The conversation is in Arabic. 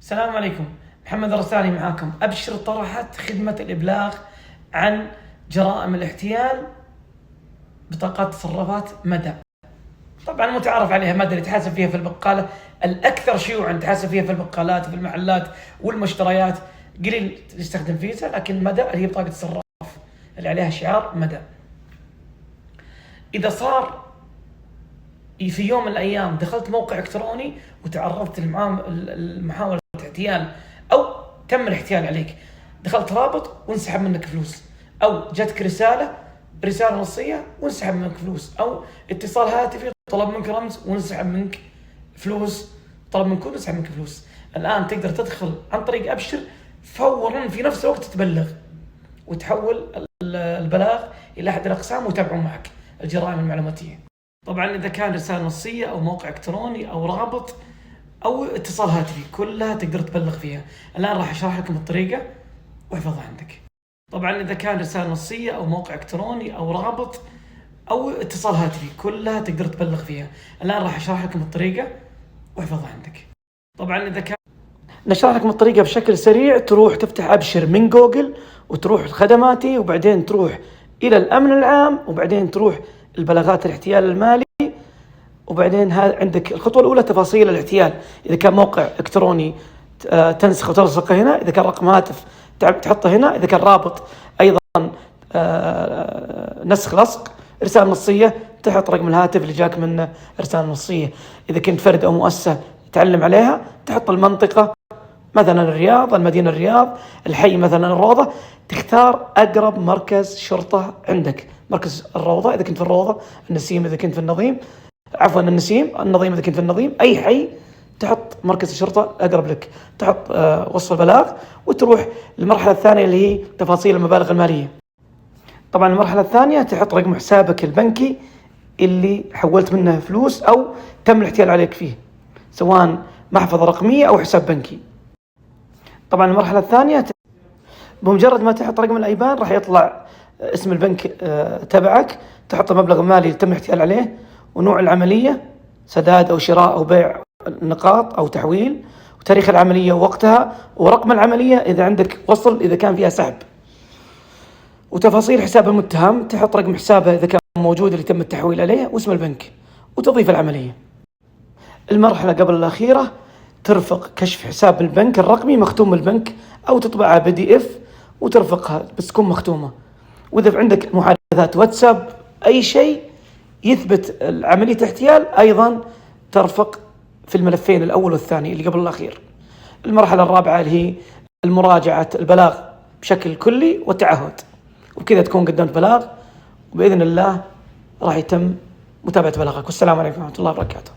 السلام عليكم. محمد الرسالي معاكم. أبشر طرحت خدمة الإبلاغ عن جرائم الاحتيال بطاقات تصرفات مدى. طبعا متعارف عليها مدى اللي تحاسب فيها في البقالة، الأكثر شيوعا تحاسب فيها في البقالات وفي المحلات والمشتريات، قليل يستخدم فيزا، لكن مدى هي بطاقة الصراف اللي عليها شعار مدى. إذا صار في يوم من الأيام دخلت موقع إلكتروني وتعرضت لمحاولة احتيال أو تم الاحتيال عليك، دخلت رابط وانسحب منك فلوس، أو جتك رسالة نصية وانسحب منك فلوس، أو اتصال هاتفي طلب منك رمز وانسحب منك فلوس، طلب منك كود وانسحب منك فلوس. الآن تقدر تدخل عن طريق أبشر فورا في نفس الوقت تبلغ وتحول البلاغ إلى أحد الأقسام ويتابعون معك الجرائم المعلوماتية. طبعا إذا كان رسالة نصية أو موقع إلكتروني أو رابط أو اتصال هاتفي كلها تقدر تبلغ فيها. الآن راح أشرح لكم الطريقة واحفظها عندك. طبعا إذا كان رسالة نصية أو موقع إلكتروني أو رابط أو اتصال هاتفي كلها تقدر تبلغ فيها. الآن راح أشرح لكم الطريقة واحفظها عندك. طبعا إذا كان نشرح لكم الطريقة بشكل سريع، تروح تفتح أبشر من جوجل وتروح خدماتي، وبعدين تروح إلى الأمن العام، وبعدين تروح البلاغات الاحتيال المالي، وبعدين عندك الخطوة الأولى تفاصيل الاحتيال. إذا كان موقع إلكتروني تنسخ وتلصقه هنا، إذا كان رقم هاتف تحطه هنا، إذا كان رابط أيضا نسخ لصق. رسالة نصية تحط رقم الهاتف اللي جاك من رسالة نصية. إذا كنت فرد أو مؤسسة تعلم عليها تحط المنطقة، مثلا الرياض، المدينة الرياض، الحي مثلا الروضة. تختار أقرب مركز شرطة عندك، مركز الروضة إذا كنت في الروضة، النسيم إذا كنت في النظيم، عفوا النظيم إذا كنت في النظيم، أي حي تحط مركز الشرطة أقرب لك، تحط وصف البلاغ وتروح للمرحلة الثانية اللي هي تفاصيل المبالغ المالية. طبعا المرحلة الثانية تحط رقم حسابك البنكي اللي حولت منه فلوس أو تم الاحتيال عليك فيه، سواء محفظة رقمية أو حساب بنكي. طبعا المرحلة الثانية بمجرد ما تحط رقم الأيبان راح يطلع اسم البنك تبعك، تحط المبلغ المالي اللي تم الاحتيال عليه، ونوع العملية سداد أو شراء أو بيع نقاط أو تحويل، وتاريخ العملية ووقتها، ورقم العملية إذا عندك وصل إذا كان فيها سحب، وتفاصيل حساب المتهم، تحط رقم حسابه إذا كان موجود اللي تم التحويل عليه، واسم البنك، وتضيف العملية. المرحلة قبل الأخيرة ترفق كشف حساب البنك الرقمي مختوم البنك، أو تطبعها PDF وترفقها بس تكون مختومة. وإذا عندك محادثات واتساب أي شيء يثبت عملية احتيال أيضا ترفق في الملفين الأول والثاني اللي قبل الأخير. المرحلة الرابعة اللي هي المراجعة البلاغ بشكل كلي والتعهد، وبكذا تكون قدمت بلاغ، وبإذن الله راح يتم متابعة بلاغك. والسلام عليكم ورحمة الله وبركاته.